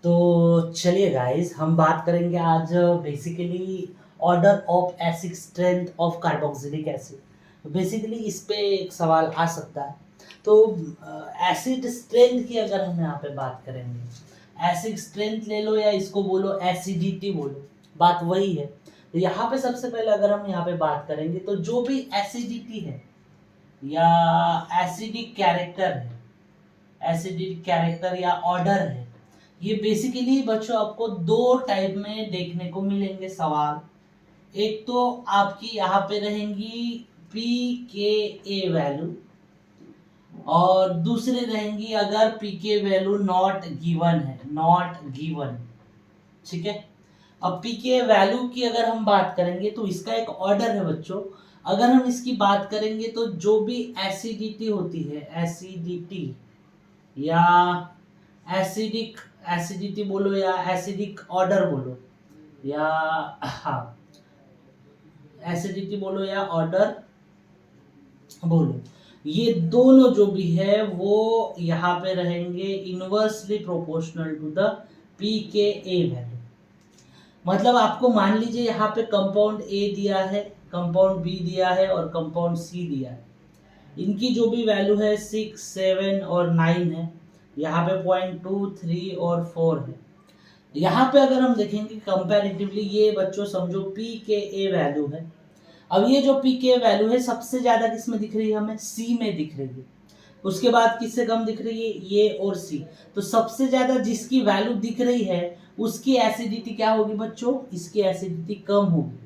तो चलिए गाइस, हम बात करेंगे आज basically order of acid strength of carboxylic acid. Basically इस पे एक सवाल आ सकता है। तो एसिड स्ट्रेंथ की अगर हम यहाँ पे बात करेंगे, एसिड स्ट्रेंथ ले लो या इसको बोलो एसिडिटी बोलो, बात वही है। तो यहाँ पे सबसे पहले अगर हम यहाँ पे बात करेंगे तो जो भी एसिडिटी है या एसिडिक कैरेक्टर है, एसिडिक कैरेक्टर या ऑर्डर है, ये बेसिकली बच्चों आपको दो टाइप में देखने को मिलेंगे सवाल। एक तो आपकी यहाँ पे रहेंगी पी के ए वैल्यू, और दूसरे रहेंगी अगर पी के वैल्यू नॉट गिवन है, नॉट गिवन। ठीक है। अब पी के वैल्यू की अगर हम बात करेंगे तो इसका एक ऑर्डर है बच्चों। अगर हम इसकी बात करेंगे तो जो भी एसिडिटी होती है, एसिडिटी या एसिडिक, एसिडिटी बोलो या एसिडिक ऑर्डर बोलो या हाँ एसिडिटी बोलो या ऑर्डर बोलो, ये दोनों जो भी है वो यहाँ पे रहेंगे inversely proportional to the p K a value. मतलब आपको मान लीजिए यहाँ पे कंपाउंड ए दिया है, कंपाउंड बी दिया है और कंपाउंड सी दिया है। इनकी जो भी वैल्यू है 6, 7 और 9 है। यहाँ पे 0.2, 3 और 4 है। यहाँ पे अगर हम देखेंगे कंपैरेटिवली, ये बच्चों समझो पी के ए वैल्यू है। अब ये जो पी के वैल्यू है सबसे ज्यादा किस में दिख रही है, हमें सी में दिख रही है। उसके बाद किससे कम दिख रही है, ये और सी। तो सबसे ज्यादा जिसकी वैल्यू दिख रही है उसकी एसिडिटी क्या होगी बच्चों, इसकी एसिडिटी कम होगी।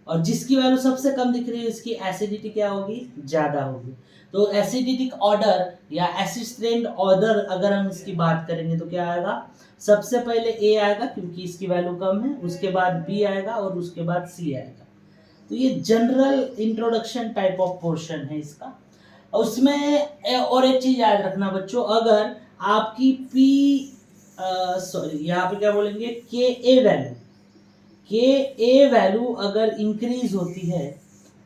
और जिसकी वैल्यू सबसे कम दिख रही है इसकी एसिडिटी क्या होगी, ज्यादा होगी। तो एसिडिटिक ऑर्डर या एसिड स्ट्रेंथ ऑर्डर अगर हम इसकी बात करेंगे तो क्या आएगा, सबसे पहले ए आएगा क्योंकि इसकी वैल्यू कम है, उसके बाद बी आएगा और उसके बाद सी आएगा। तो ये general introduction type of portion है इसका। उसमें और एक चीज याद रखना बच्चों, अगर आपकी पी सॉरी यहाँ पे क्या बोलेंगे के ए वैल्यू, के ए वैल्यू अगर इंक्रीज होती है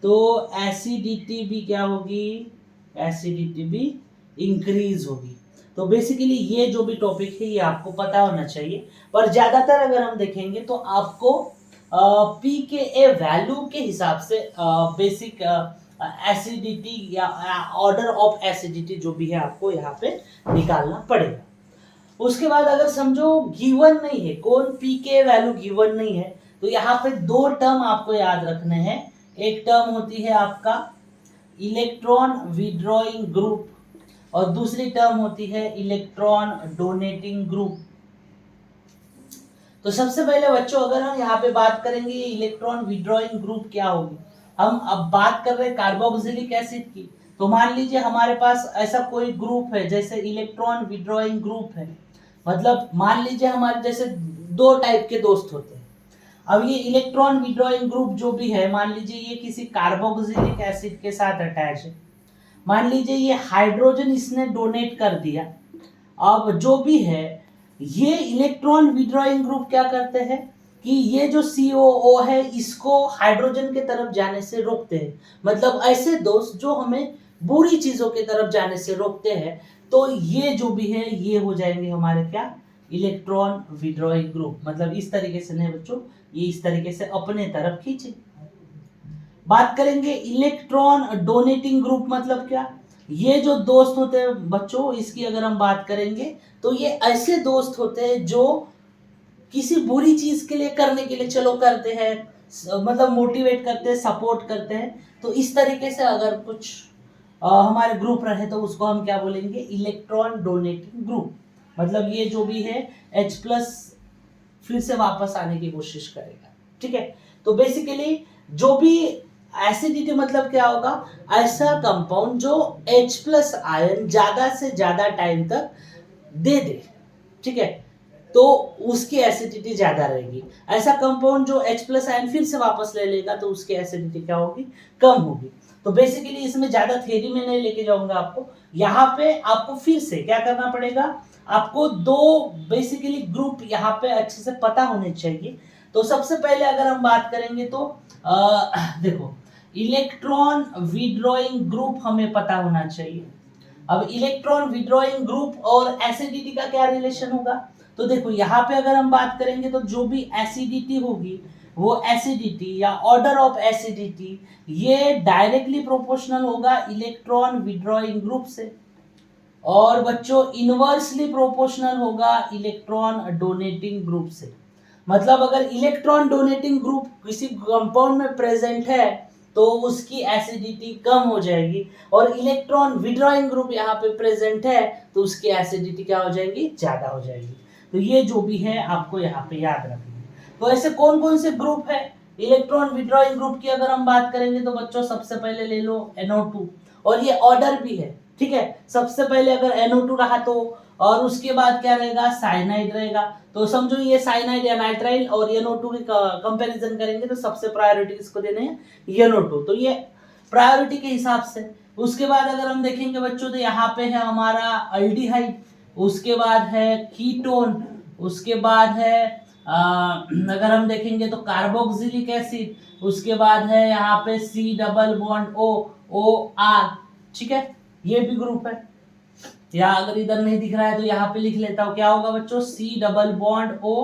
तो एसिडिटी भी क्या होगी, एसिडिटी भी इंक्रीज होगी। तो बेसिकली ये जो भी टॉपिक है ये आपको पता होना चाहिए। पर ज्यादातर अगर हम देखेंगे तो आपको पी के ए वैल्यू के हिसाब से बेसिक एसिडिटी या ऑर्डर ऑफ एसिडिटी जो भी है आपको यहाँ पे निकालना पड़ेगा। उसके बाद अगर समझो गिवन नहीं है, कौन पी के वैल्यू गिवन नहीं है, तो यहाँ पे दो टर्म आपको याद रखने हैं। एक टर्म होती है आपका इलेक्ट्रॉन विड्रॉइंग ग्रुप और दूसरी टर्म होती है इलेक्ट्रॉन डोनेटिंग ग्रुप। तो सबसे पहले बच्चों अगर हम यहाँ पे बात करेंगे इलेक्ट्रॉन विड्रॉइंग ग्रुप क्या होगी, हम अब बात कर रहे हैं कार्बोक्सिलिक एसिड की। तो मान लीजिए हमारे पास ऐसा कोई ग्रुप है जैसे इलेक्ट्रॉन विड्रॉइंग ग्रुप है। मतलब मान लीजिए हमारे जैसे दो टाइप के दोस्त होते हैं। अब ये इलेक्ट्रॉन विड्रॉइंग ग्रुप जो भी है, मान लीजिए ये किसी कार्बोक्सिलिक एसिड के साथ अटैच है। मान लीजिए ये हाइड्रोजन इसने डोनेट कर दिया। अब जो भी है ये इलेक्ट्रॉन विड्रॉइंग ग्रुप क्या करते हैं कि ये जो COO है इसको हाइड्रोजन के तरफ जाने से रोकते हैं। मतलब ऐसे दोस्त जो हमें बुरी चीजों की तरफ जाने से रोकते हैं। तो ये जो भी है ये हो जाएंगे हमारे क्या, इलेक्ट्रॉन विड्रॉइंग ग्रुप। मतलब इस तरीके से नहीं बच्चों, ये इस तरीके से अपने तरफ खींचे। बात करेंगे इलेक्ट्रॉन डोनेटिंग ग्रुप मतलब क्या, ये जो दोस्त होते हैं बच्चों इसकी अगर हम बात करेंगे तो ये ऐसे दोस्त होते हैं जो किसी बुरी चीज के लिए करने के लिए चलो करते हैं, मतलब मोटिवेट करते हैं, सपोर्ट करते हैं। तो इस तरीके से अगर कुछ हमारे ग्रुप रहे तो उसको हम क्या बोलेंगे, इलेक्ट्रॉन डोनेटिंग ग्रुप। मतलब ये जो भी है H+ फिर से वापस आने की कोशिश करेगा। ठीक है। तो बेसिकली जो भी एसिडिटी मतलब क्या होगा, ऐसा कंपाउंड जो H+ आयन ज्यादा से ज्यादा टाइम तक दे दे। ठीक है। तो उसकी एसिडिटी ज्यादा रहेगी। ऐसा कंपाउंड जो H+ आयन फिर से वापस ले लेगा तो उसकी एसिडिटी क्या होगी, कम होगी। तो बेसिकली इसमें ज्यादा थ्योरी में नहीं लेके जाऊंगा आपको। यहाँ पे आपको फिर से क्या करना पड़ेगा, आपको दो बेसिकली ग्रुप यहाँ पे अच्छे से पता होने चाहिए। तो सबसे पहले अगर हम बात करेंगे तो देखो इलेक्ट्रॉन विड्रॉइंग ग्रुप हमें पता होना चाहिए। अब इलेक्ट्रॉन विड्रॉइंग ग्रुप और एसिडिटी का क्या रिलेशन होगा? तो देखो यहाँ पे अगर हम बात करेंगे तो जो भी एसिडिटी होगी वो एसिडिटी या ऑर्डर ऑफ एसिडिटी ये डायरेक्टली प्रोपोर्शनल होगा इलेक्ट्रॉन विड्रॉइंग ग्रुप से, और बच्चों इनवर्सली प्रोपोर्शनल होगा इलेक्ट्रॉन डोनेटिंग ग्रुप से। मतलब अगर इलेक्ट्रॉन डोनेटिंग ग्रुप किसी कंपाउंड में प्रेजेंट है तो उसकी एसिडिटी कम हो जाएगी, और इलेक्ट्रॉन विड्रॉइंग ग्रुप यहाँ पे प्रेजेंट है तो उसकी एसिडिटी क्या हो जाएगी? ज्यादा हो जाएगी। तो ये जो भी है आपको यहाँ पे याद रखना है। तो ऐसे कौन कौन से ग्रुप है इलेक्ट्रॉन विड्रॉइंग ग्रुप की अगर हम बात करेंगे तो बच्चों सबसे पहले ले लो NO2, और ये ऑर्डर भी है, ठीक है। सबसे पहले अगर NO2 रहा तो, और उसके बाद क्या रहेगा? साइनाइड रहेगा। तो समझो ये साइनाइड या नाइट्राइल और NO2 की कंपैरिजन करेंगे तो सबसे प्रायोरिटी किसको देने हैं? NO2। तो ये प्रायोरिटी के हिसाब से। उसके बाद अगर हम देखेंगे बच्चों तो यहाँ पे है हमारा अल्डिहाइड, उसके बाद है कीटोन, उसके बाद है अगर हम देखेंगे तो कार्बोक्सिलिक एसिड, उसके बाद है यहाँ पे C डबल बॉन्ड O ठीक है, ये भी ग्रुप है। या अगर इधर नहीं दिख रहा है तो यहाँ पे लिख लेता हूँ, क्या होगा बच्चों? C डबल बॉन्ड O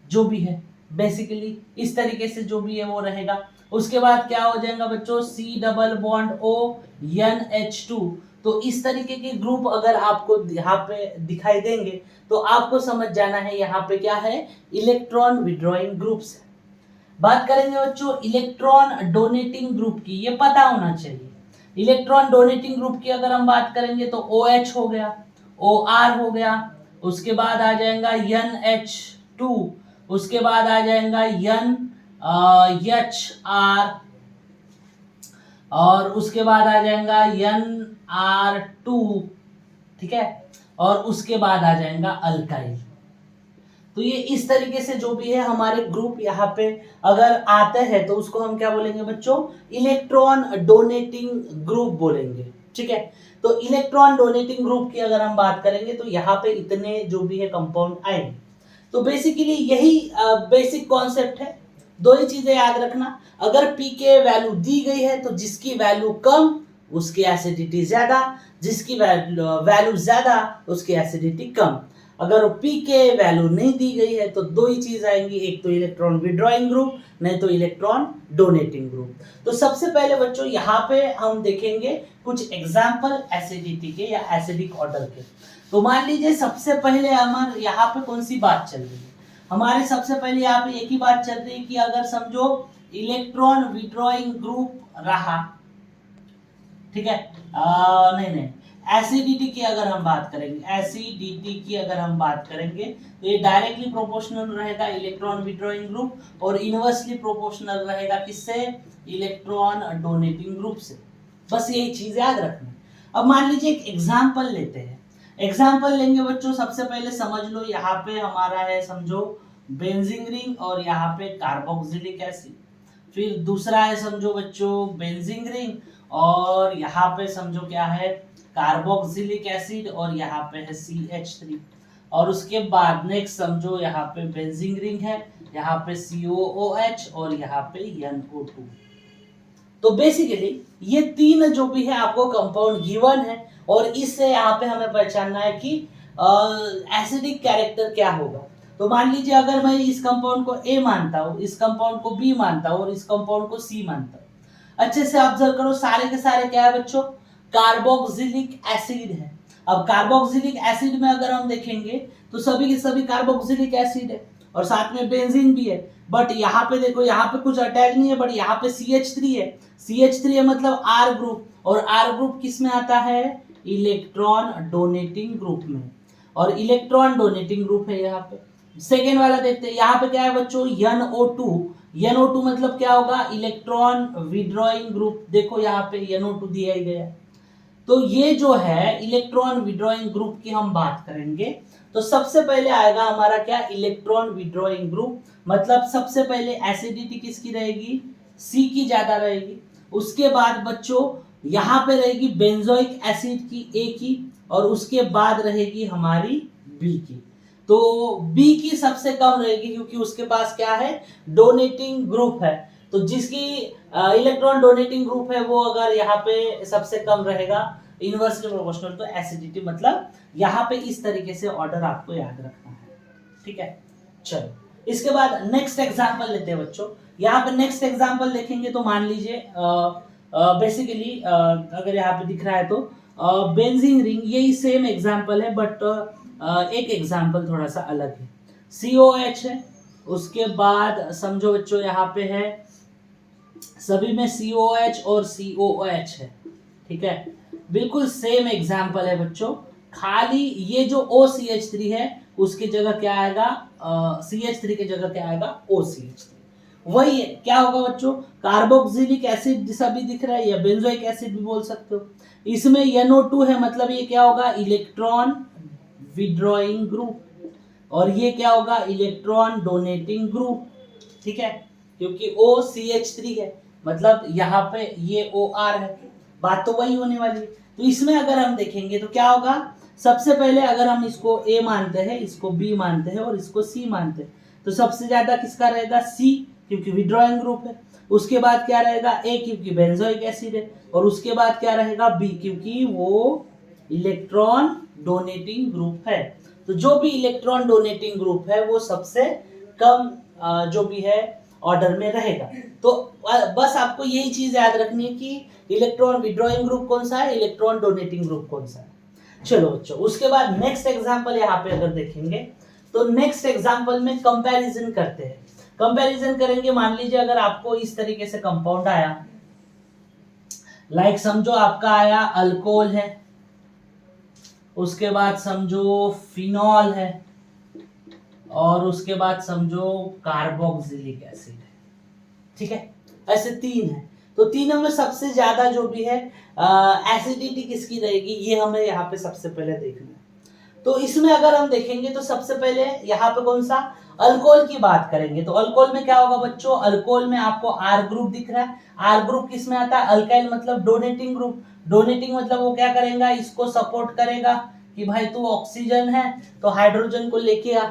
जो भी है बेसिकली इस तरीके से जो भी है वो रहेगा। उसके बाद क्या हो जाएगा बच्चों? C double bond O NH2। तो इस तरीके के ग्रुप अगर आपको यहाँ पे दिखाई देंगे तो आपको समझ जाना है यहाँ पे क्या है? इलेक्ट्रॉन विड्रॉइंग ग्रुप्स है। बात करेंगे बच्चों इलेक्ट्रॉन डोनेटिंग ग्रुप की, ये पता होना चाहिए। इलेक्ट्रॉन डोनेटिंग ग्रुप की अगर हम बात करेंगे तो OH हो गया, OR हो गया, उसके बाद आ जाएगा NH2, उसके बाद आ जाएगा NHR, और उसके बाद आ जाएगा NR2, ठीक है, और उसके बाद आ जाएगा अल्काइल। तो ये इस तरीके से जो भी है हमारे ग्रुप यहाँ पे अगर आते हैं तो उसको हम क्या बोलेंगे बच्चों? इलेक्ट्रॉन डोनेटिंग ग्रुप बोलेंगे, ठीक है। तो इलेक्ट्रॉन डोनेटिंग ग्रुप की अगर हम बात करेंगे तो यहाँ पे इतने जो भी है कंपाउंड आएंगे। तो बेसिकली यही बेसिक कॉन्सेप्ट है। दो ही चीजें याद रखना, अगर पी के वैल्यू दी गई है तो जिसकी वैल्यू कम उसकी एसिडिटी ज्यादा, जिसकी वैल्यू ज्यादा उसकी एसिडिटी कम। अगर पी के वैल्यू नहीं दी गई है तो दो ही चीज आएंगी, एक तो इलेक्ट्रॉन विड्रॉइंग ग्रुप, नहीं तो इलेक्ट्रॉन डोनेटिंग ग्रुप। तो सबसे पहले बच्चों यहाँ पे हम देखेंगे कुछ एग्जाम्पल एसिडिटी के या एसिडिक ऑर्डर के। तो मान लीजिए सबसे पहले हमारे यहाँ पे कौन सी बात चल रही है? हमारे सबसे पहले यहाँ पे एक ही बात चल रही है कि अगर समझो इलेक्ट्रॉन विड्रॉइंग ग्रुप रहा, ठीक है, नहीं एसिडिटी की अगर हम बात करेंगे, एसिडिटी की अगर हम बात करेंगे तो ये डायरेक्टली प्रोपोर्शनल रहेगा इलेक्ट्रॉन विड्रॉइंग ग्रुप और इनवर्सली प्रोपोर्शनल रहेगा किससे? इलेक्ट्रॉन डोनेटिंग ग्रुप से। बस यही चीज याद रखना। अब मान लीजिए एक एग्जांपल लेते हैं। एग्जांपल लेंगे बच्चों, सबसे पहले समझ लो यहाँ पे हमारा है समझो बेंजीन रिंग और यहाँ पे कार्बोक्सिलिक एसिड। फिर दूसरा है समझो बच्चों बेंजीन रिंग और यहाँ पे समझो क्या है? कार्बोक्सिलिक एसिड और यहाँ पे है CH3। और उसके बाद नेक्स्ट समझो यहाँ पे बेंजीन रिंग है, यहाँ पे COOH और यहाँ पे NO2। तो बेसिकली ये तीन जो भी है आपको कंपाउंड गिवन है और इससे यहाँ पे हमें पहचानना है कि एसिडिक कैरेक्टर क्या होगा। तो मान लीजिए अगर मैं इस कंपाउंड को A मानता हूँ, इस कंपाउंड को B मानता हूँ और इस कंपाउंड को C मानता हूँ, अच्छे से ऑब्जर्व करो, सारे के सारे क्या है बच्चों? कार्बोक्सिलिक एसिड है। अब कार्बोक्सिलिक एसिड में अगर हम देखेंगे तो सभी के सभी कार्बोक्सिलिक एसिड है और साथ में बेंजीन भी है, बट यहाँ पे देखो यहाँ पे कुछ अटैच नहीं है, बट यहाँ पे CH3 है। CH3 है मतलब R ग्रुप, और R ग्रुप किस में आता है? इलेक्ट्रॉन डोनेटिंग ग्रुप में, और इलेक्ट्रॉन डोनेटिंग ग्रुप है यहाँ पे। सेकेंड वाला देखते हैं, यहाँ पे क्या है बच्चों? NO2। NO2 मतलब क्या होगा? Electron withdrawing group. देखो यहाँ पे NO2 दिया ही गया। तो ये जो है इलेक्ट्रॉन विड्रॉइंग ग्रुप की हम बात करेंगे तो सबसे पहले आएगा हमारा क्या? Electron withdrawing group. मतलब सबसे पहले एसिडिटी किसकी रहेगी? C की ज्यादा रहेगी। उसके बाद बच्चों यहाँ पे रहेगी बेंजोइक एसिड की A की, और उसके बाद रहेगी हमारी B की। तो B की सबसे कम रहेगी क्योंकि उसके पास क्या है? डोनेटिंग ग्रुप है। तो जिसकी इलेक्ट्रॉन डोनेटिंग ग्रुप है वो अगर यहाँ पे सबसे कम रहेगा इनवर्सली प्रोपोर्शनल टू एसिडिटी, मतलब यहाँ पे इस तरीके से ऑर्डर आपको याद रखना है, ठीक है। चलो इसके बाद नेक्स्ट एग्जांपल लेते हैं बच्चों। यहाँ पे नेक्स्ट एग्जांपल देखेंगे तो मान लीजिए बेसिकली अगर यहाँ पे दिख रहा है तो बेंजीन रिंग, यही सेम एग्जांपल है बट एक एग्जांपल थोड़ा सा अलग है। COH है, उसके बाद समझो बच्चों यहाँ पे है सभी में COH और COOH है, ठीक है। बिल्कुल सेम एग्जांपल है बच्चों, खाली ये जो OCH3 है उसकी जगह क्या आएगा, CH3 की जगह क्या आएगा, OCH3। वही है, क्या होगा बच्चों, कार्बोक्सिलिक एसिड जैसा भी दिख रहा है या बेंजोइक एसिड भी बोल सकते हो। इसमें NO2 है, मतलब ये क्या होगा, इलेक्ट्रॉन विड्रॉइंग ग्रुप, और ये क्या होगा, इलेक्ट्रॉन डोनेटिंग ग्रुप, ठीक है। क्योंकि OCH3 है, मतलब यहाँ पे ये OR है, बात तो वही होने वाली है। तो इसमें अगर हम देखेंगे तो क्या होगा, सबसे पहले अगर हम इसको A मानते हैं, इसको B मानते हैं और इसको C मानते हैं, तो सबसे ज्यादा किसका रहेगा, C, क्योंकि विड्रॉइंग ग्रुप है। उसके बाद क्या रहेगा, A, क्योंकि बेंजोइक एसिड है, और उसके बाद क्या रहेगा, B, क्योंकि वो इलेक्ट्रॉन डोनेटिंग ग्रुप है। तो जो भी इलेक्ट्रॉन डोनेटिंग ग्रुप है वो सबसे कम जो भी है ऑर्डर में रहेगा। तो बस आपको यही चीज याद रखनी है कि इलेक्ट्रॉन विड्रॉइंग ग्रुप कौन सा है, इलेक्ट्रॉन डोनेटिंग ग्रुप कौन सा है। चलो बच्चों, उसके बाद नेक्स्ट एग्जांपल यहाँ पे अगर देखेंगे तो नेक्स्ट एग्जांपल में कंपैरिजन करते हैं। कंपैरिजन करेंगे, मान लीजिए अगर आपको इस तरीके से कंपाउंड आया, लाइक समझो आपका आया अल्कोहल है, उसके बाद समझो फिनॉल है, और उसके बाद समझो कार्बोक्सिलिक एसिड है, ठीक है। ऐसे तीन है, तो तीनों में सबसे ज्यादा जो भी है एसिडिटी किसकी रहेगी, ये हमें यहाँ पे सबसे पहले देखना है। तो इसमें अगर हम देखेंगे तो सबसे पहले यहाँ पे कौन सा, अल्कोहल की बात करेंगे। तो अल्कोहल में क्या होगा बच्चों, अल्कोहल में आपको R ग्रुप दिख रहा है। R ग्रुप किस में आता है, अल्काइल मतलब डोनेटिंग ग्रुप। डोनेटिंग मतलब वो क्या करेगा, इसको सपोर्ट करेगा कि भाई तू ऑक्सीजन है तो हाइड्रोजन को लेके आ,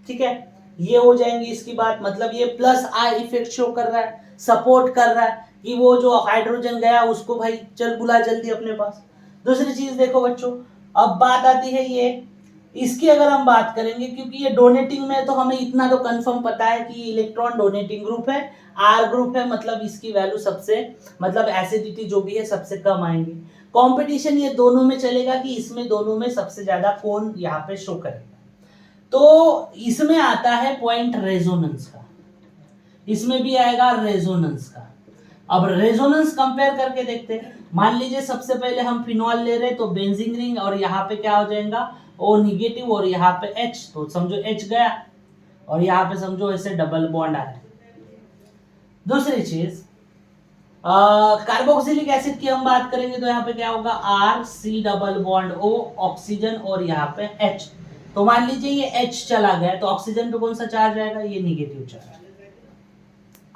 ठीक है। ये हो जाएंगे इसकी बात, मतलब ये प्लस I इफेक्ट शो कर रहा है, सपोर्ट कर रहा है कि वो जो हाइड्रोजन गया उसको भाई चल बुला जल्दी अपने पास। दूसरी चीज देखो बच्चों, अब बात आती है ये, इसकी अगर हम बात करेंगे, क्योंकि ये डोनेटिंग में तो हमें इतना तो कंफर्म पता है कि इलेक्ट्रॉन डोनेटिंग ग्रुप है, R ग्रुप है, मतलब इसकी वैल्यू सबसे, मतलब एसिडिटी जो भी है सबसे कम आएंगी। कंपटीशन ये दोनों में चलेगा कि इसमें दोनों में सबसे ज्यादा कौन यहाँ पे शो करेगा। तो इसमें आता है पॉइंट रेजोनेंस का, इसमें भी आएगा रेजोनेंस का। अब रेजोनेंस कंपेयर करके देखते हैं। मान लीजिए सबसे पहले हम फिनॉल ले रहे तो बेंजीन रिंग, और यहाँ पे क्या हो जाएगा, O निगेटिव, और यहाँ पे H, तो समझो H गया, और यहाँ पे समझो ऐसे डबल बॉन्ड आ रहा है। दूसरी चीज कार्बोक्सिलिक एसिड की हम बात करेंगे तो यहाँ पे क्या होगा, R C double bond O, oxygen, और यहाँ पे H। तो मान लीजिए ये H चला गया तो ऑक्सीजन पे कौन सा चार्ज आएगा, ये निगेटिव चार्ज।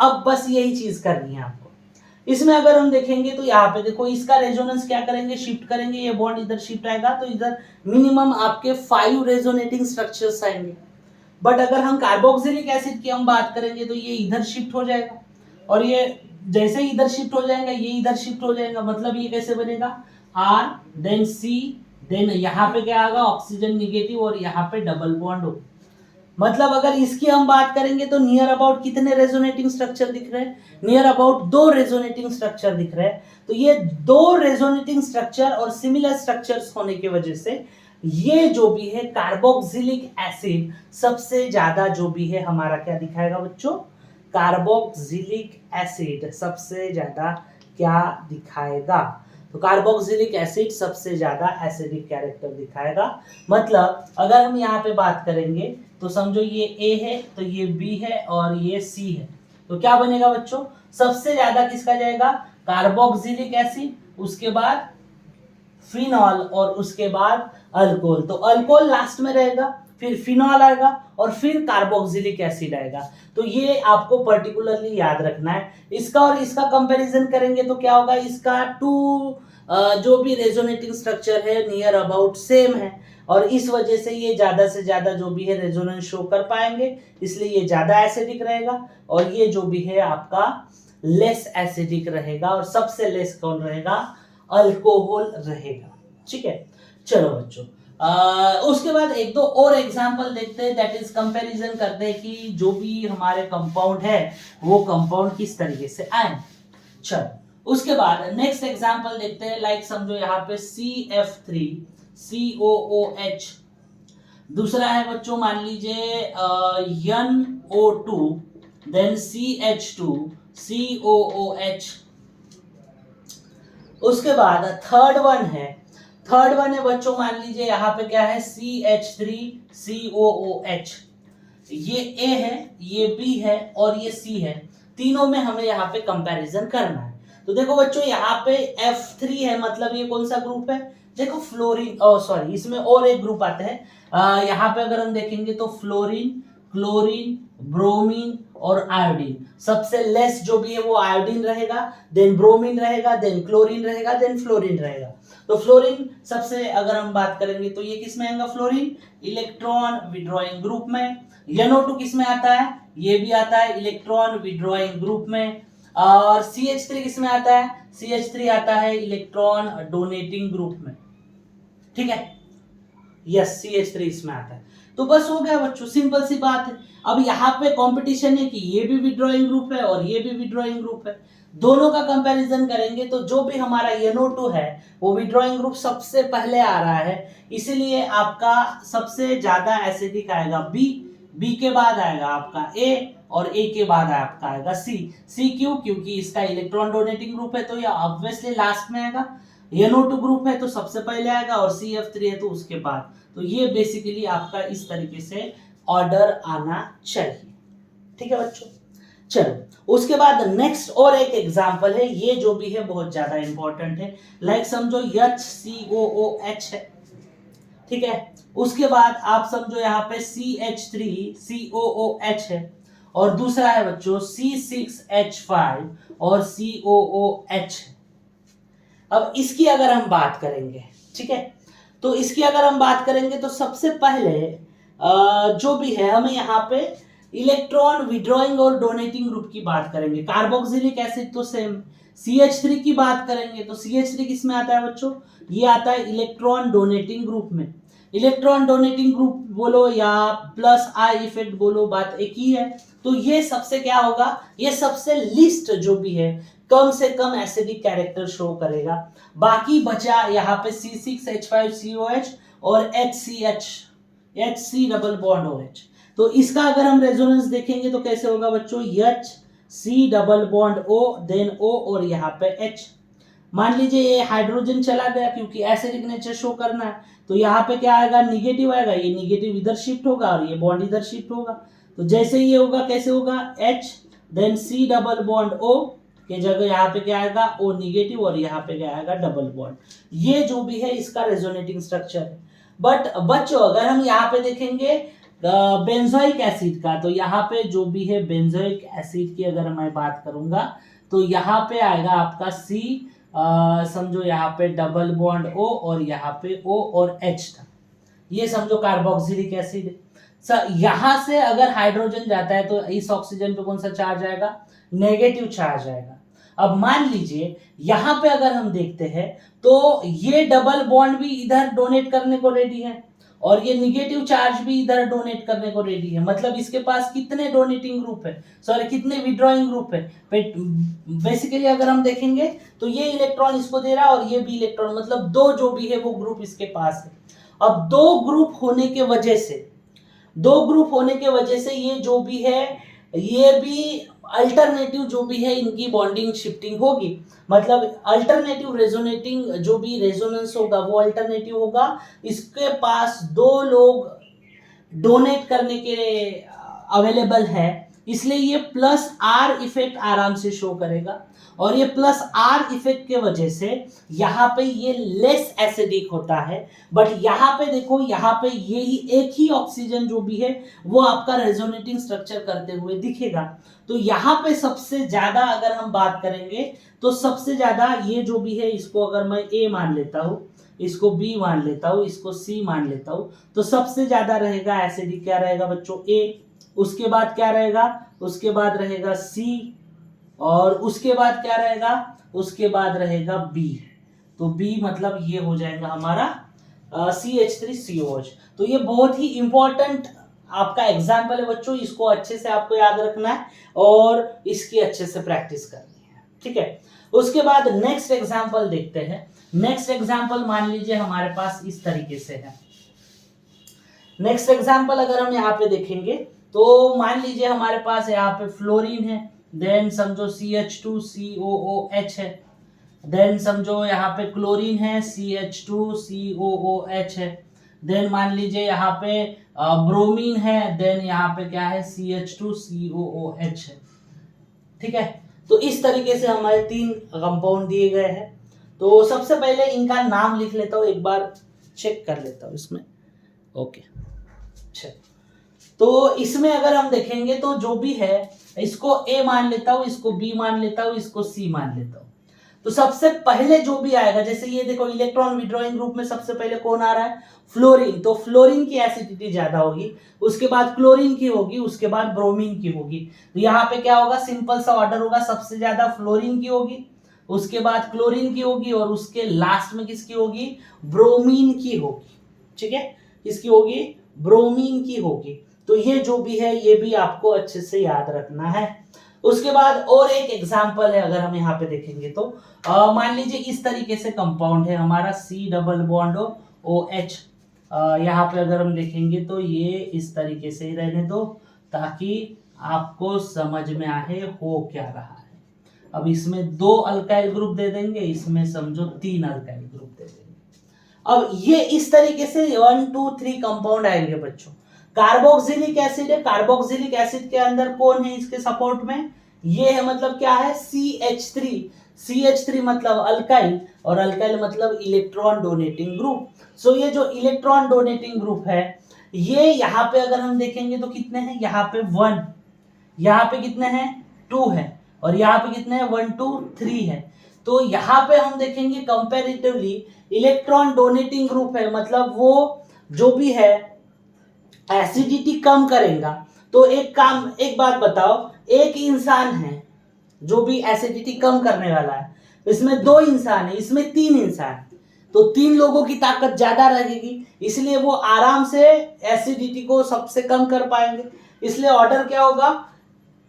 अब बस यही चीज करनी है आपको। इसमें अगर हम देखेंगे तो यहाँ पे देखो, इसका रेजोनेंस क्या करेंगे, शिफ्ट करेंगे, ये बॉन्ड इधर शिफ्ट आएगा तो इधर मिनिमम आपके 5 रेजोनेटिंग स्ट्रक्चर्स आएंगे। बट अगर हम कार्बोक्सिलिक एसिड की हम बात करेंगे तो ये इधर शिफ्ट हो जाएगा, और ये जैसे ही इधर शिफ्ट हो जाएगा ये इधर शिफ्ट हो जाएगा, मतलब ये कैसे बनेगा, R देन C, देन यहाँ पे क्या आएगा, ऑक्सीजन निगेटिव, और यहाँ पे डबल बॉन्ड हो। मतलब अगर इसकी हम बात करेंगे तो नियर अबाउट कितने रेजोनेटिंग स्ट्रक्चर दिख रहे हैं, नियर अबाउट 2 रेजोनेटिंग स्ट्रक्चर दिख रहे हैं। तो ये 2 रेजोनेटिंग स्ट्रक्चर और सिमिलर स्ट्रक्चर्स होने की वजह से ये जो भी है कार्बोक्सिलिक एसिड सबसे ज्यादा जो भी है हमारा क्या दिखाएगा बच्चों, कार्बोक्सिलिक एसिड सबसे ज्यादा क्या दिखाएगा, तो कार्बोक्सिलिक एसिड सबसे ज्यादा एसिडिक कैरेक्टर दिखाएगा। मतलब अगर हम यहाँ पे बात करेंगे तो समझो ये A है, तो ये B है, और ये C है, तो क्या बनेगा बच्चों, सबसे ज्यादा किसका जाएगा, कार्बोक्सिलिक एसिड, उसके बाद फिनॉल, और उसके बाद अल्कोहल। तो अल्कोहल लास्ट में रहेगा, फिर फिनॉल आएगा, और फिर कार्बोक्सिलिक एसिड आएगा। तो ये आपको पर्टिकुलरली याद रखना है। इसका और इसका कंपैरिजन करेंगे तो क्या होगा, इसका 2 जो भी रेजोनेटिंग स्ट्रक्चर है नियर अबाउट सेम है, और इस वजह से ये ज्यादा से ज्यादा जो भी है रेजोनेंस शो कर पाएंगे, इसलिए ये ज्यादा एसिडिक रहेगा, और ये जो भी है आपका लेस एसिडिक रहेगा। और सबसे लेस कौन रहेगा, अल्कोहल रहेगा। ठीक है, चलो बच्चों, उसके बाद एक दो और एग्जांपल देखते हैं, दैट इज कंपैरिजन करते हैं कि जो भी हमारे कंपाउंड है वो कंपाउंड किस तरीके से आए। चलो उसके बाद नेक्स्ट एग्जांपल देखते हैं, लाइक समझो यहाँ पे CF3COOH, दूसरा है बच्चों मान लीजिए NO2 देन CH2COOH। उसके बाद थर्ड वन है बच्चों मान लीजिए यहाँ पे क्या है CH3COOH, ये A है, ये B है और ये C है, तीनों में हमें यहाँ पे कंपैरिजन करना है। तो देखो बच्चों यहाँ पे F3 है, मतलब ये कौन सा ग्रुप है, देखो फ्लोरीन, सॉरी इसमें और एक ग्रुप आता है, यहाँ पे अगर हम देखेंगे तो फ्लोरीन, क्लोरीन, ब्रोमीन और आयोडीन, सबसे लेस जो भी है वो आयोडीन रहेगा, देन ब्रोमीन रहेगा, देन क्लोरीन रहेगा, देन फ्लोरीन रहेगा। तो फ्लोरीन सबसे अगर हम बात करेंगे तो ये किस में आएगा, फ्लोरीन इलेक्ट्रॉन विड्रॉइंग ग्रुप में। NO2 किस में आता है, ये भी आता है इलेक्ट्रॉन विड्रॉइंग ग्रुप में। और CH3 किस में आता है, CH3 आता है इलेक्ट्रॉन डोनेटिंग ग्रुप में, ठीक है, यस CH3 इसमें आता है। तो बस हो गया बच्चों, सिंपल सी बात है। अब यहाँ पे कंपटीशन है कि ये भी विड्रॉइंग ग्रुप है और ये भी विड्रॉइंग ग्रुप है, दोनों का कंपैरिजन करेंगे तो जो भी हमारा NO2 है वो विड्रॉइंग ग्रुप सबसे पहले आ रहा है, इसीलिए आपका सबसे ज्यादा एसिडिक आएगा बी के बाद आएगा आपका A और A के बाद आपका आएगा C क्यों, क्योंकि इसका इलेक्ट्रॉन डोनेटिंग ग्रुप है तो ये ऑब्वियसली लास्ट में आएगा, NO2 ग्रुप है तो सबसे पहले आएगा और CF3 है तो उसके बाद। तो ये बेसिकली आपका इस तरीके से ऑर्डर आना चाहिए, ठीक है बच्चों। चलो उसके बाद नेक्स्ट और एक एग्जांपल है, ये जो भी है बहुत ज्यादा इंपॉर्टेंट है, लाइक समझो HCOOH है, ठीक है, उसके बाद आप समझो यहाँ पे CH3COOH है और दूसरा है बच्चों C6H5 और COOH। अब इसकी अगर हम बात करेंगे, ठीक है, तो इसकी अगर हम बात करेंगे तो सबसे पहले जो भी है हमें यहाँ पे इलेक्ट्रॉन विड्रॉइंग और डोनेटिंग ग्रुप की बात करेंगे। कार्बोक्सिलिक एसिड तो सेम, CH3 की बात करेंगे तो CH3 किस में आता है बच्चों, ये आता है इलेक्ट्रॉन डोनेटिंग ग्रुप में। इलेक्ट्रॉन डोनेटिंग ग्रुप बोलो या प्लस आई इफेक्ट बोलो, बात एक ही है। तो ये सबसे क्या होगा, ये सबसे लिस्ट जो भी है कम से कम एसिडिक कैरेक्टर शो करेगा। बाकी बचा यहाँ पे C6H5COH और HC डबल बॉन्ड OH। तो इसका अगर हम रेजोनेंस देखेंगे तो कैसे होगा बच्चों, HC double bond O then O और यहाँ पे H। मान लीजिए ये हाइड्रोजन चला गया क्योंकि एसिडिक नेचर शो करना है, तो यहाँ पे क्या आएगा, निगेटिव आएगा, ये निगेटिव इधर शिफ्ट होगा और ये बॉन्ड इधर शिफ्ट होगा। तो जैसे ये होगा कैसे होगा, H then C double bond O के जगह यहाँ पे क्या आएगा, O निगेटिव और यहाँ पे क्या आएगा, डबल बॉन्ड। ये जो भी है इसका रेजोनेटिंग स्ट्रक्चर है। बट बच्चों अगर हम यहाँ पे देखेंगे बेंजोइक एसिड का, तो यहाँ पे जो भी है बेंजोइक एसिड की अगर मैं बात करूंगा तो यहाँ पे आएगा आपका C, समझो यहाँ पे डबल बॉन्ड O और यहाँ पे O और H था, ये समझो कार्बोक्सिलिक एसिड है। यहाँ से अगर हाइड्रोजन जाता है तो इस ऑक्सीजन पे कौन सा चार्ज आएगा, नेगेटिव चार्ज आएगा। अब मान लीजिए यहाँ पे अगर हम देखते हैं तो ये डबल बॉन्ड भी इधर डोनेट करने को रेडी है और ये निगेटिव चार्ज भी इधर डोनेट करने को रेडी है, मतलब इसके पास कितने डोनेटिंग ग्रुप है, सॉरी कितने विड्रॉइंग ग्रुप है। बेसिकली अगर हम देखेंगे तो ये इलेक्ट्रॉन इसको दे रहा है और ये भी इलेक्ट्रॉन, मतलब दो जो भी है वो ग्रुप इसके पास है। अब दो ग्रुप होने के वजह से ये जो भी है ये भी अल्टरनेटिव जो भी है इनकी बॉन्डिंग शिफ्टिंग होगी, मतलब अल्टरनेटिव रेजोनेटिंग जो भी रेजोनेंस होगा वो अल्टरनेटिव होगा। इसके पास दो लोग डोनेट करने के अवेलेबल है, इसलिए ये प्लस आर इफेक्ट आराम से शो करेगा और ये प्लस आर इफेक्ट के वजह से यहाँ पे ये लेस एसिडिक होता है। बट यहाँ पे देखो, यहाँ पे यही एक ही ऑक्सीजन जो भी है वो आपका रेजोनेटिंग स्ट्रक्चर करते हुए दिखेगा। तो यहाँ पे सबसे ज्यादा अगर हम बात करेंगे तो सबसे ज्यादा ये जो भी है इसको अगर मैं A मान लेता हूँ, इसको B मान लेता हूँ, इसको C मान लेता हूँ, तो सबसे ज्यादा रहेगा एसिडिक क्या रहेगा बच्चों, A। उसके बाद क्या रहेगा, उसके बाद रहेगा C और उसके बाद क्या रहेगा, उसके बाद रहेगा B। तो बी मतलब ये हो जाएगा हमारा CH3COH। तो ये बहुत ही इंपॉर्टेंट आपका एग्जाम्पल है बच्चों, इसको अच्छे से आपको याद रखना है और इसकी अच्छे से प्रैक्टिस करनी है, ठीक है। उसके बाद नेक्स्ट एग्जाम्पल देखते हैं। नेक्स्ट एग्जाम्पल मान लीजिए हमारे पास इस तरीके से है। नेक्स्ट एग्जाम्पल अगर हम यहाँ पे देखेंगे तो मान लीजिए हमारे पास यहाँ पे फ्लोरीन है, देन समझो CH2COOH है, देन समझो यहाँ पे क्लोरीन है CH2COOH है, देन मान लीजिए यहाँ पे ब्रोमीन है, देन यहाँ पे क्या है CH2COOH है, ठीक है। तो इस तरीके से हमारे 3 कंपाउंड दिए गए हैं। तो सबसे पहले इनका नाम लिख लेता हूँ, एक बार चेक कर लेता हूँ इसमें। ओके, अच्छा, तो इसमें अगर हम देखेंगे तो जो भी है इसको A मान लेता हूँ, इसको B मान लेता हूँ, इसको C मान लेता हूँ। तो सबसे पहले जो भी आएगा, जैसे ये देखो इलेक्ट्रॉन विड्रॉइंग ग्रुप में सबसे पहले कौन आ रहा है, फ्लोरीन। तो फ्लोरीन की एसिडिटी ज्यादा होगी, उसके बाद क्लोरीन की होगी, उसके बाद ब्रोमीन की होगी। तो यहाँ पे क्या होगा, सिंपल सा ऑर्डर होगा, सबसे ज्यादा फ्लोरीन की होगी, उसके बाद क्लोरीन की होगी और उसके लास्ट में किसकी होगी, ब्रोमीन की होगी, ठीक है। किसकी होगी, ब्रोमीन की होगी। तो ये जो भी है ये भी आपको अच्छे से याद रखना है। उसके बाद और एक एग्जांपल है, अगर हम यहाँ पे देखेंगे तो मान लीजिए इस तरीके से कंपाउंड है हमारा C+OH। यहाँ पे अगर हम देखेंगे तो ये इस तरीके से ही रहने दो ताकि आपको समझ में आए हो क्या रहा है। अब इसमें 2 अल्काइल ग्रुप दे देंगे, इसमें समझो 3 अल्काइल ग्रुप दे देंगे। अब ये इस तरीके से 1 2 3 कंपाउंड आएंगे बच्चों। कार्बोक्सिलिक एसिड है, कार्बोक्सिलिक एसिड के अंदर कौन है इसके सपोर्ट में, ये है, मतलब क्या है CH3। CH3 मतलब अल्काइल और अल्काइल मतलब इलेक्ट्रॉन डोनेटिंग ग्रुप। सो ये जो इलेक्ट्रॉन डोनेटिंग ग्रुप है ये यहाँ पे अगर हम देखेंगे तो कितने हैं, यहाँ पे 1, यहाँ पे कितने हैं 2 है और यहाँ पे कितने हैं 1 2 3 है। तो यहाँ पे हम देखेंगे कंपैरेटिवली इलेक्ट्रॉन डोनेटिंग ग्रुप है, मतलब वो जो भी है एसिडिटी कम करेगा। तो एक बात बताओ, एक इंसान है जो भी एसिडिटी कम करने वाला है, इसमें 2 इंसान है, इसमें 3 इंसान, तो 3 लोगों की ताकत ज्यादा रहेगी, इसलिए वो आराम से एसिडिटी को सबसे कम कर पाएंगे। इसलिए ऑर्डर क्या होगा,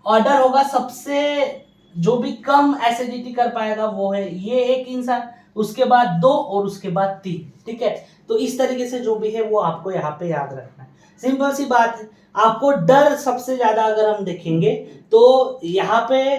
ऑर्डर होगा सबसे जो भी कम एसिडिटी कर पाएगा वो है ये एक इंसान, उसके बाद 2 और उसके बाद 3, ठीक है। तो इस तरीके से जो भी है वो आपको यहाँ पे याद रखना है, सिंपल सी बात है। आपको डर सबसे ज्यादा अगर हम देखेंगे तो यहाँ पे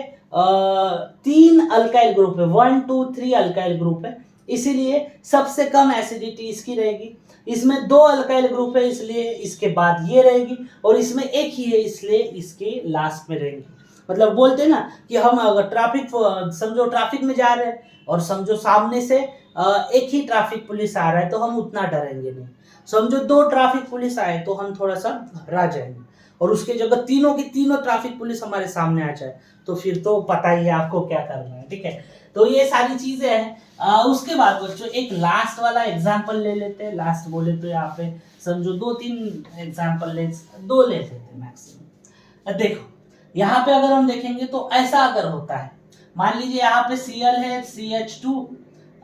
3 अल्काइल ग्रुप है, 1 2 3 अल्काइल ग्रुप है, इसीलिए सबसे कम एसिडिटी इसकी रहेगी। इसमें 2 अल्काइल ग्रुप है इसलिए इसके बाद ये रहेगी, और इसमें एक ही है इसलिए इसके लास्ट में रहेगी। मतलब बोलते हैं ना कि हम अगर समझो ट्रैफिक में जा रहे हैं और समझो सामने से एक ही ट्रैफिक पुलिस आ रहा है तो हम उतना डरेंगे नहीं, समझो 2 ट्रैफिक पुलिस आए तो हम थोड़ा सा घबरा जाएंगे, और उसके जगह तीनों की तीनों ट्रैफिक पुलिस हमारे सामने आ जाए तो फिर तो पता ही है आपको क्या करना है, ठीक है। तो ये सारी चीजें हैं। उसके बाद बच्चों एक लास्ट वाला एग्जाम्पल ले लेते हैं, लास्ट बोले तो यहाँ पे समझो 2-3 एग्जाम्पल ले लेते हैं मैक्सिमम। देखो यहाँ पे अगर हम देखेंगे तो ऐसा अगर होता है, मान लीजिए यहाँ पे Cl है, CH2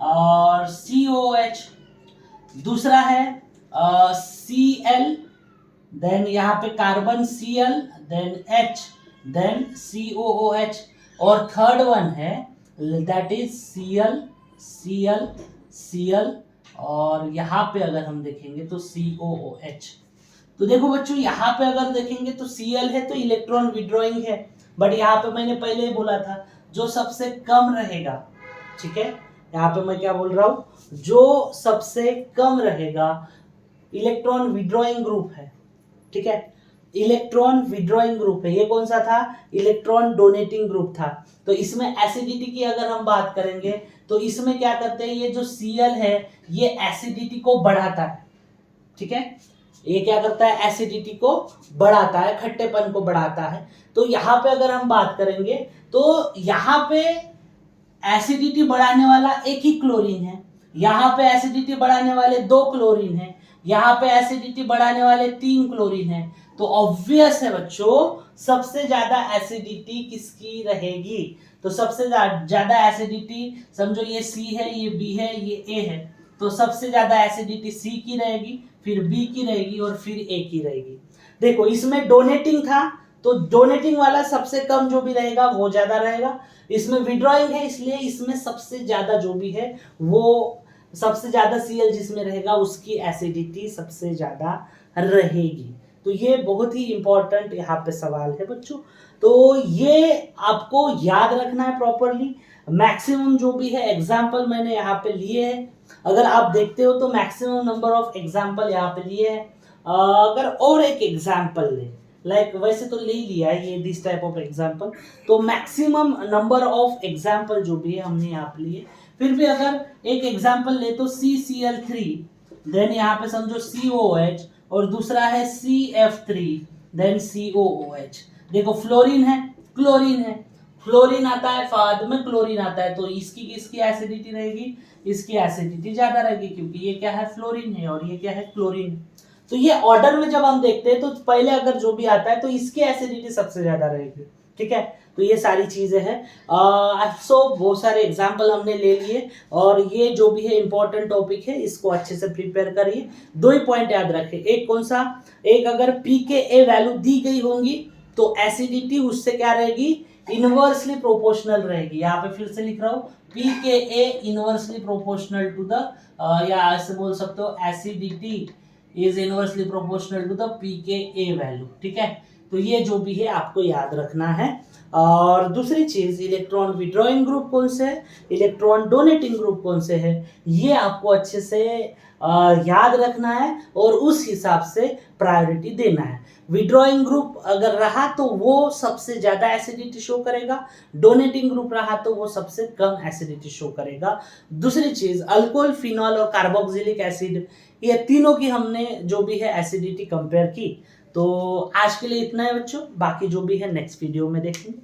और COH, दूसरा है Cl, देन यहाँ पे carbon Cl, then H, then COOH, और थर्ड वन है दैट इज Cl, और यहाँ पे अगर हम देखेंगे तो COOH। तो देखो बच्चों यहाँ पे अगर देखेंगे तो Cl है तो इलेक्ट्रॉन विड्रॉइंग है, बट यहाँ पे मैंने पहले ही बोला था जो सबसे कम रहेगा, ठीक है। यहाँ पे मैं क्या बोल रहा हूँ, जो सबसे कम रहेगा इलेक्ट्रॉन विड्रॉइंग ग्रुप है, ठीक है, इलेक्ट्रॉन विड्रॉइंग ग्रुप है। ये कौन सा था, इलेक्ट्रॉन डोनेटिंग ग्रुप था। तो इसमें एसिडिटी की अगर हम बात करेंगे तो इसमें क्या करते हैं, ये जो Cl है ये एसिडिटी को बढ़ाता है, ठीक है, ये क्या करता है एसिडिटी को बढ़ाता है, खट्टेपन को बढ़ाता है। तो यहाँ पे अगर हम बात करेंगे तो यहाँ पे एसिडिटी बढ़ाने वाला एक ही क्लोरीन है, यहाँ पे एसिडिटी बढ़ाने वाले 2 क्लोरीन है, यहाँ पे एसिडिटी बढ़ाने वाले 3 क्लोरीन है। तो ऑब्वियस है बच्चों सबसे ज्यादा एसिडिटी किसकी रहेगी, तो तो सबसे ज्यादा एसिडिटी समझो ये सी है, ये बी है, ये ए है, तो सबसे ज्यादा एसिडिटी सी की रहेगी, फिर बी की रहेगी और फिर ए की रहेगी। देखो इसमें डोनेटिंग था तो डोनेटिंग वाला सबसे कम जो भी रहेगा वो ज्यादा रहेगा, इसमें विड्रॉइंग है इसलिए इसमें सबसे ज्यादा जो भी है वो सबसे ज्यादा Cl जिसमें रहेगा उसकी एसिडिटी सबसे ज्यादा रहेगी। तो ये बहुत ही इंपॉर्टेंट यहाँ पे सवाल है बच्चों, तो ये आपको याद रखना है प्रॉपरली। मैक्सिमम जो भी है एग्जाम्पल मैंने यहाँ पे लिए हैं, अगर आप देखते हो तो मैक्सिमम नंबर ऑफ एग्जाम्पल यहाँ पे लिए हैं। अगर और एक एग्जाम्पल ले, लाइक वैसे तो ले लिया है ये दिस टाइप ऑफ एग्जाम्पल, तो मैक्सिमम नंबर ऑफ एग्जाम्पल जो भी है हमने यहाँ पे लिए। फिर भी अगर एक एग्जाम्पल ले तो CCl3, देन यहाँ पे समझो COH और दूसरा है CF3, देन COOH। देखो फ्लोरीन है, क्लोरीन है, फ्लोरीन आता है बाद में क्लोरीन आता है, तो इसकी एसिडिटी रहेगी, इसकी एसिडिटी ज्यादा रहेगी क्योंकि ये क्या है फ्लोरीन है और ये क्या है क्लोरीन है। तो ये ऑर्डर में जब हम देखते हैं तो पहले अगर जो भी आता है तो इसकी एसिडिटी सबसे ज्यादा रहेगी, ठीक है। तो ये सारी चीजें हैं। सो बहुत सारे एग्जाम्पल हमने ले लिए और ये जो भी है इंपॉर्टेंट टॉपिक है, इसको अच्छे से प्रिपेयर करिए। दो ही पॉइंट याद रखें, एक कौन सा, एक अगर pKa वैल्यू दी गई होंगी तो एसिडिटी उससे क्या रहेगी, इनवर्सली प्रोपोर्शनल रहेगी। यहाँ पे फिर से लिख रहा हूँ, pKa inversely proportional to the, या ऐसे बोल सकते हो acidity is inversely proportional to the pKa value, ठीक है। तो ये जो भी है आपको याद रखना है। और दूसरी चीज, इलेक्ट्रॉन विड्रॉइंग ग्रुप कौन से है, इलेक्ट्रॉन डोनेटिंग ग्रुप कौन से है, ये आपको अच्छे से याद रखना है और उस हिसाब से प्रायोरिटी देना है। विड्रॉइंग ग्रुप अगर रहा तो वो सबसे ज्यादा एसिडिटी शो करेगा, डोनेटिंग ग्रुप रहा तो वो सबसे कम एसिडिटी शो करेगा। दूसरी चीज, अल्कोहल, फिनॉल और कार्बोक्सिलिक एसिड, ये तीनों की हमने जो भी है एसिडिटी कंपेयर की। तो आज के लिए इतना है बच्चों, बाकी जो भी है नेक्स्ट वीडियो में देखेंगे।